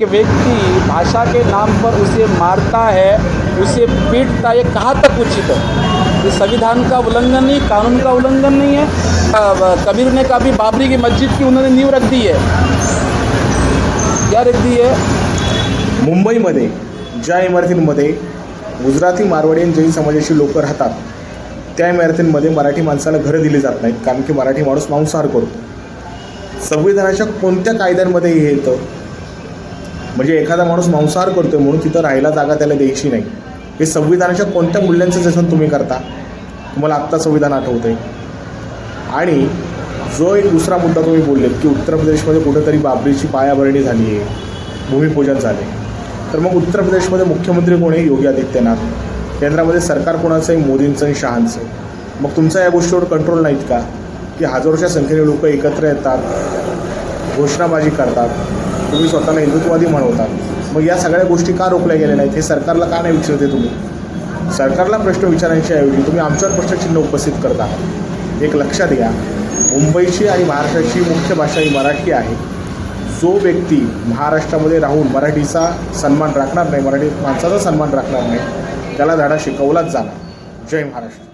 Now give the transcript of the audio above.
कि व्यक्ति भाषा के नाम पर उसे मारता है, उसे पीटता है, ये कहाँ तक उचित है? ये संविधान का उल्लंघन नहीं, कानून का उल्लंघन नहीं है। कबीर ने कभी बाबरी की मस्जिद की उन्होंने नींव रख दी है, क्या रख दी है? मुंबईमध्ये ज्या इमारतींमध्ये गुजराती मारवाडी आणि जैन समाजाची लोक राहतात त्या इमारतींमध्ये मराठी माणसाला घरं दिली जात नाहीत, कारण की मराठी माणूस मांसाहार करतो। संविधानाच्या कोणत्या कायद्यांमध्ये हे येतं? म्हणजे एखादा माणूस मांसाहार करतोय म्हणून तिथं राहायला जागा त्याला द्यायची नाही, हे संविधानाच्या कोणत्या मूल्यांचं जसं तुम्ही करता? तुम्हाला आत्ता संविधान आठवतंय? आणि जो एक दुसरा मुद्दा तुम्ही बोललेत की उत्तर प्रदेशमध्ये कुठेतरी बाबरीची पायाभरणी झाली आहे, भूमिपूजन झाले, तर मग उत्तर प्रदेशमध्ये मुख्यमंत्री कोण आहे? योगी आदित्यनाथ। केंद्रामध्ये सरकार कोणाचं आहे? मोदींचं आणि शहांचं। मग तुमचा या गोष्टीवर कंट्रोल नाहीत का की हजारोच्या संख्येने लोक एकत्र येतात, घोषणाबाजी करतात, तुम्ही स्वतःला हिंदुत्ववादी म्हणवतात, मग या सगळ्या गोष्टी का रोखल्या गेल्या नाहीत? हे सरकारला का नाही विचारते तुम्ही? सरकारला प्रश्न विचारण्याच्या ऐवजी तुम्ही आमच्यावर प्रश्नचिन्ह उपस्थित करता। एक लक्षात घ्या, मुंबईची आणि महाराष्ट्राची मुख्य भाषा ही मराठी आहे। जो व्यक्ती महाराष्ट्रामध्ये राहून मराठीचा सन्मान राखणार नाही, मराठी माणसाचा सन्मान राखणार नाही, त्याला धडा शिकवलाच जाणार। जय महाराष्ट्र।